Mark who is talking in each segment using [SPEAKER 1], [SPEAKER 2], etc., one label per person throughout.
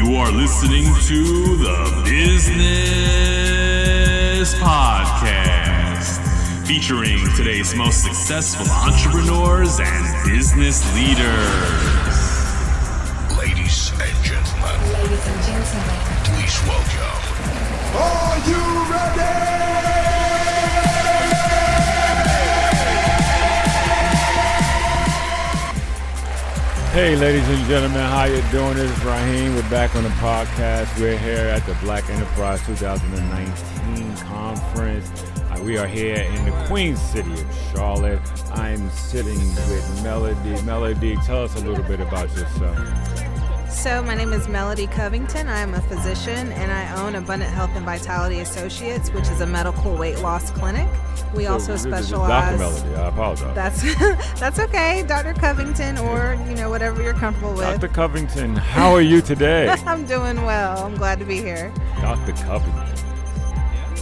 [SPEAKER 1] You are listening to the Business Podcast, featuring today's most successful entrepreneurs and business leaders.
[SPEAKER 2] Ladies and gentlemen, please welcome.
[SPEAKER 3] Are you ready?
[SPEAKER 4] Hey, ladies and gentlemen, how you doing? This is Raheem. We're back on the podcast. We're here at the Black Enterprise 2019 conference. We are here in the Queen City of Charlotte. I'm sitting with Melody. Melody, tell us a little bit about yourself.
[SPEAKER 5] So my name is Dr Covington. I'm a physician and I own Abundant Health and Vitality Associates, which is a medical weight loss clinic. We also specialize.
[SPEAKER 4] Dr. Melody, I apologize.
[SPEAKER 5] That's okay, Dr. Covington, or whatever you're comfortable with.
[SPEAKER 4] Dr. Covington, how are you today?
[SPEAKER 5] I'm doing well. I'm glad to be here.
[SPEAKER 4] Dr. Covington.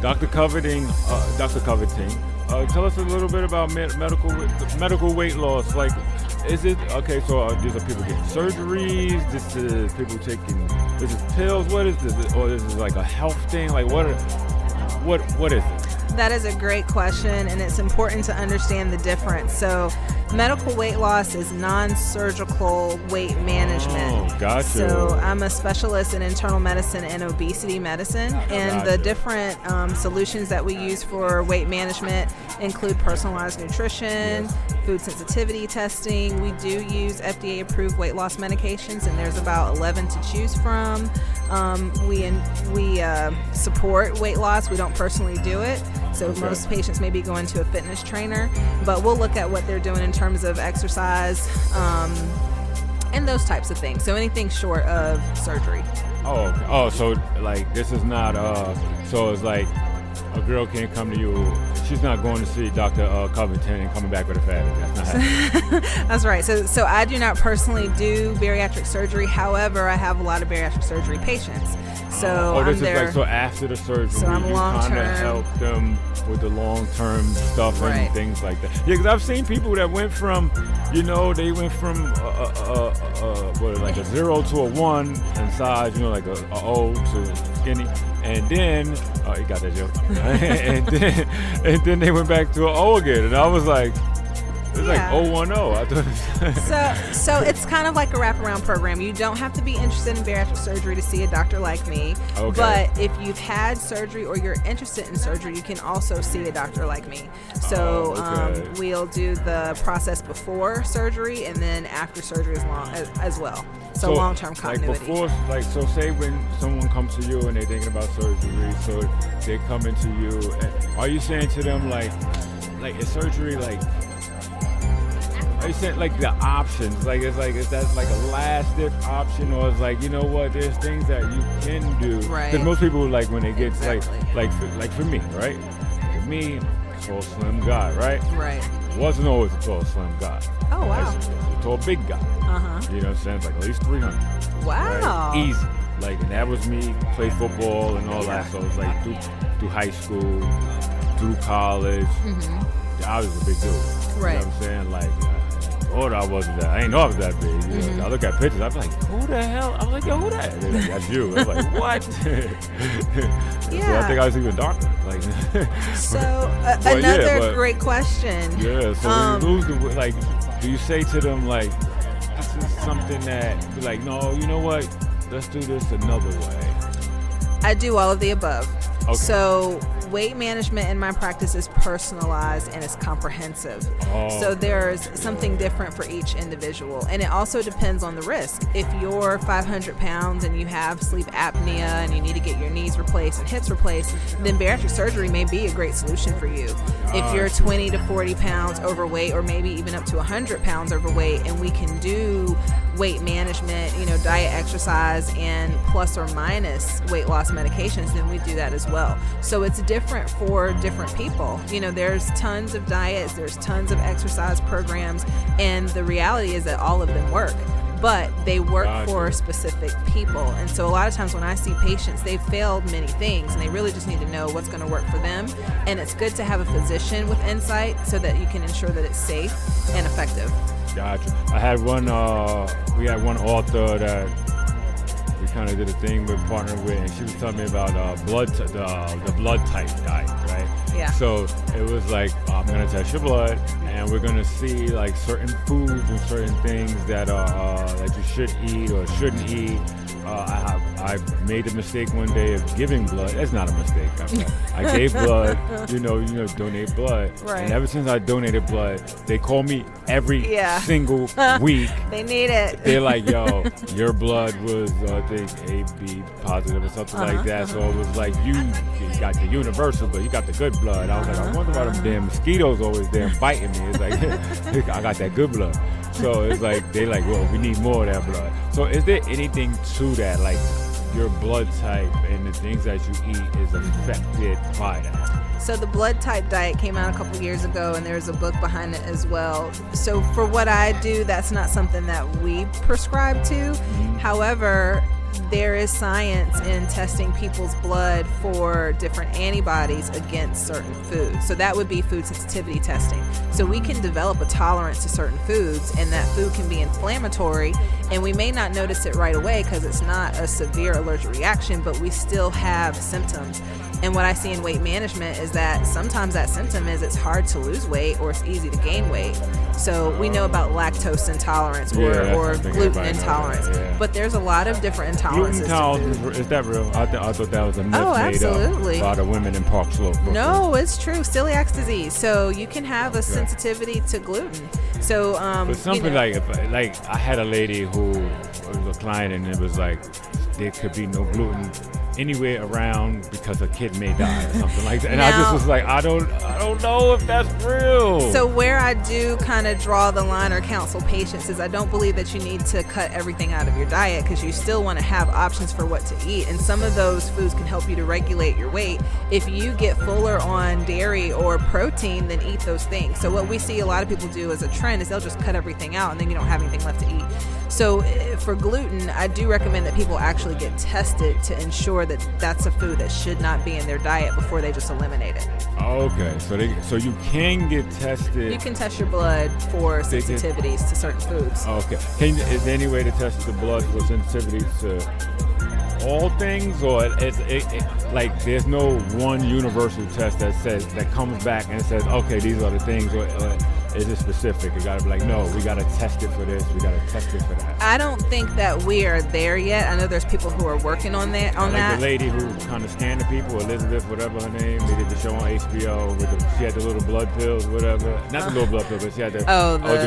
[SPEAKER 4] Dr. Covington, tell us a little bit about medical weight loss. Like, is it okay? So these are people getting surgeries. This is people taking. This is pills. What is this? Or this is like a health thing? Like what is it?
[SPEAKER 5] That is a great question, and it's important to understand the difference. So medical weight loss is non-surgical weight management.
[SPEAKER 4] Oh, gotcha.
[SPEAKER 5] So I'm a specialist in internal medicine and obesity medicine, and the different solutions that we use for weight management include personalized nutrition, food sensitivity testing. We do use FDA-approved weight loss medications, and there's about 11 to choose from. We support weight loss. We don't personally do it. So most patients may be going to a fitness trainer, but we'll look at what they're doing in terms of exercise and those types of things. So anything short of surgery.
[SPEAKER 4] Oh, so like this is not, so it's like a girl can't come to you. She's not going to see Dr. Covington and coming back with a fat. That's not happening.
[SPEAKER 5] That's right. So I do not personally do bariatric surgery. However, I have a lot of bariatric surgery patients. So
[SPEAKER 4] this
[SPEAKER 5] I'm there.
[SPEAKER 4] Is like, so after the surgery,
[SPEAKER 5] so I'm
[SPEAKER 4] you kind of help them with the long-term stuff and things like that. Yeah, because I've seen people that went from, they went from like a 0 to a 1 in size, like a O to skinny, and then you got that joke, and then they went back to an O again, and I was like. It's like 010. I thought
[SPEAKER 5] so it's kind of like a wraparound program. You don't have to be interested in bariatric surgery to see a doctor like me. Okay. But if you've had surgery or you're interested in surgery, you can also see a doctor like me. So we'll do the process before surgery and then after surgery as well. So long-term continuity.
[SPEAKER 4] Like so say when someone comes to you and they're thinking about surgery, so they come into you, and are you saying to them like is surgery like? Are you saying like the options? Like is that like a last ditch option, or is like there's things that you can do?
[SPEAKER 5] Right.
[SPEAKER 4] Because most people like when they get like for me, right? For me, tall slim guy, right?
[SPEAKER 5] Right.
[SPEAKER 4] Wasn't always a tall slim guy.
[SPEAKER 5] Oh wow.
[SPEAKER 4] I was a tall big guy. You know what I'm saying? It's like at least 300.
[SPEAKER 5] Wow.
[SPEAKER 4] Right? Easy. Like and that was me. Play football and all that. So it was like through high school, through college. I was a big dude.
[SPEAKER 5] Right.
[SPEAKER 4] You know what I'm saying? Like. Or I wasn't that. I didn't know I was that big. I look at pictures. I'm like, who the hell? I'm like, yo, who that? They're like, that's you. I'm like, what? So I think I was even darker. Like.
[SPEAKER 5] Another great question.
[SPEAKER 4] Yeah. So when you lose the do you say to them like, this is something that be like, no, you know what? Let's do this another way.
[SPEAKER 5] I do all of the above.
[SPEAKER 4] Okay.
[SPEAKER 5] So weight management in my practice is personalized and it's comprehensive. So there's something different for each individual. And it also depends on the risk. If you're 500 pounds and you have sleep apnea and you need to get your knees replaced and hips replaced, then bariatric surgery may be a great solution for you. If you're 20 to 40 pounds overweight, or maybe even up to 100 pounds overweight, and we can do weight management, diet, exercise, and plus or minus weight loss medications, then we do that as well. So it's different for different people. There's tons of diets, there's tons of exercise programs, and the reality is that all of them work. but they work for specific people. And so a lot of times when I see patients, they've failed many things and they really just need to know what's going to work for them. And it's good to have a physician with insight so that you can ensure that it's safe and effective.
[SPEAKER 4] Gotcha. I had one, we had one author that we kind of did a thing with partnering with, and she was telling me about the blood type diet, right?
[SPEAKER 5] Yeah.
[SPEAKER 4] So it was like, I'm gonna test your blood, and we're gonna see like certain foods and certain things that are that you should eat or shouldn't eat. I made the mistake one day of giving blood. That's not a mistake. I gave blood, donate blood.
[SPEAKER 5] Right.
[SPEAKER 4] And ever since I donated blood, they call me every single week.
[SPEAKER 5] They need it.
[SPEAKER 4] They're like, yo, your blood was, I think, AB positive or something like that. So it was like, you got the universal, but you got the good blood. I was like, I wonder why them damn mosquitoes always damn biting me. It's like, I got that good blood. So it's like, they like, well, we need more of that blood. So is there anything to that, like your blood type and the things that you eat is affected by that?
[SPEAKER 5] So the blood type diet came out a couple years ago, and there's a book behind it as well. So for what I do, that's not something that we prescribe to. However, there is science in testing people's blood for different antibodies against certain foods. So that would be food sensitivity testing. So we can develop a tolerance to certain foods, and that food can be inflammatory, and we may not notice it right away because it's not a severe allergic reaction, but we still have symptoms. And what I see in weight management is that sometimes that symptom is it's hard to lose weight or it's easy to gain weight. So we know about lactose intolerance or gluten intolerance, but there's a lot of different intolerances.
[SPEAKER 4] Gluten intolerance, is that real? I thought that was a myth made up by a lot of women in Park Slope, Brooklyn.
[SPEAKER 5] No, it's true. Celiac disease. So you can have a sensitivity to gluten. So,
[SPEAKER 4] but something like I had a lady who was a client, and it was like there could be no gluten anywhere around because a kid may die or something like that. And I just was like, I don't know if that's real.
[SPEAKER 5] So where I do kind of draw the line or counsel patients is I don't believe that you need to cut everything out of your diet, because you still want to have options for what to eat. And some of those foods can help you to regulate your weight. If you get fuller on dairy or protein, then eat those things. So what we see a lot of people do as a trend is they'll just cut everything out, and then you don't have anything left to eat. So for gluten, I do recommend that people actually get tested to ensure that that's a food that should not be in their diet before they just eliminate it.
[SPEAKER 4] Okay, so you can get tested.
[SPEAKER 5] You can test your blood for sensitivities to certain foods.
[SPEAKER 4] Okay. Is there any way to test the blood for sensitivities to all things, or like there's no one universal test that comes back and says, okay, these are the things, or is it specific? You gotta be like, no, we gotta test it for this, we gotta test it for that.
[SPEAKER 5] I don't think that we are there yet. I know there's people who are working on that.
[SPEAKER 4] Like the lady who kind of scanned the people, Elizabeth, whatever her name, they did the show on HBO she had the little blood pills, whatever. Not the little blood pills, but she had the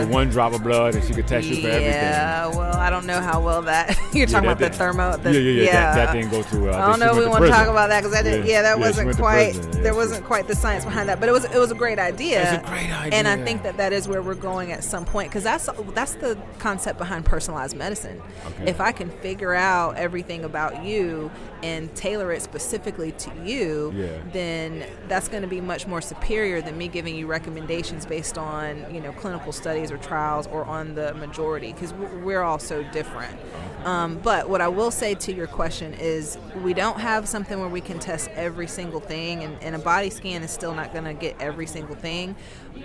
[SPEAKER 4] 1 drop of blood, and she could test you for everything.
[SPEAKER 5] Yeah, well, I don't know how well that you're talking about the thermo.
[SPEAKER 4] That didn't go too well.
[SPEAKER 5] I don't know if we want to talk about that, because that wasn't quite. There wasn't quite the science behind that, but it was a great idea.
[SPEAKER 4] It's a great idea,
[SPEAKER 5] and I think that is where we're going at some point, because that's the concept behind personalized medicine. Okay. If I can figure out everything about you and tailor it specifically to you, then that's going to be much more superior than me giving you recommendations based on clinical studies or trials or on the majority, because we're all so different. But what I will say to your question is we don't have something where we can test every single thing, and a body scan is still not going to get every single thing.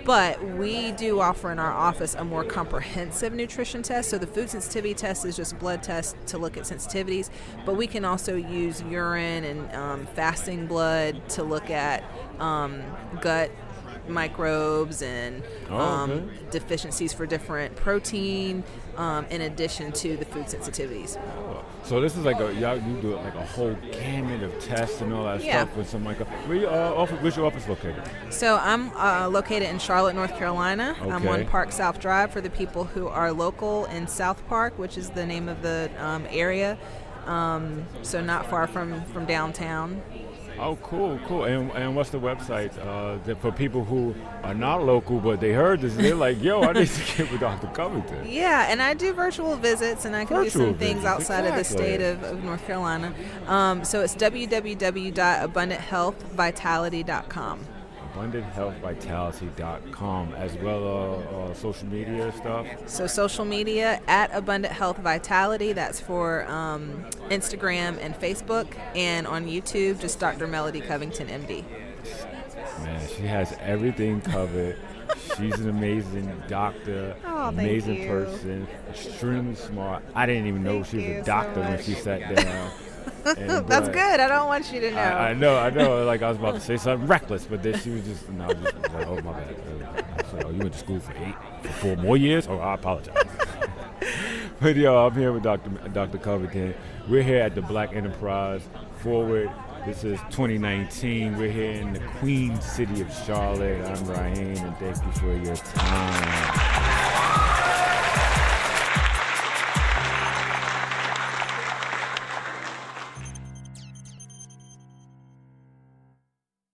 [SPEAKER 5] But we do offer in our office a more comprehensive nutrition test. So the food sensitivity test is just a blood test to look at sensitivities, but we can also use urine and fasting blood to look at gut microbes and deficiencies for different protein, in addition to the food sensitivities.
[SPEAKER 4] So this is like you do like a whole gamut of tests and all that stuff with some like where's your office located?
[SPEAKER 5] So I'm located in Charlotte, North Carolina. Okay. I'm on Park South Drive for the people who are local in South Park, which is the name of the area. So not far from downtown.
[SPEAKER 4] Oh, cool. And what's the website for people who are not local, but they heard this, they're like, yo, I need to get with Dr. Covington.
[SPEAKER 5] Yeah, and I do virtual visits, and I can do some things outside of the state of North Carolina. So it's www.abundanthealthvitality.com. abundanthealthvitality.com, as well as social media stuff. So social media at Abundant Health Vitality. That's for Instagram and Facebook, and on YouTube, just Dr. Melody Covington, MD. Man, she has everything covered.
[SPEAKER 4] She's an amazing doctor, amazing person, extremely smart. I didn't even know she was a doctor when she sat down.
[SPEAKER 5] That's good. I don't want you to know.
[SPEAKER 4] I know. Like I was about to say something reckless, but then she was just oh my bad. I said, oh, you went to school for 4 more years? Oh, I apologize. But yo, I'm here with Dr. Covington. We're here at the Black Enterprise Forward. This is 2019. We're here in the Queen City of Charlotte. I'm Raheem, and thank you for your time.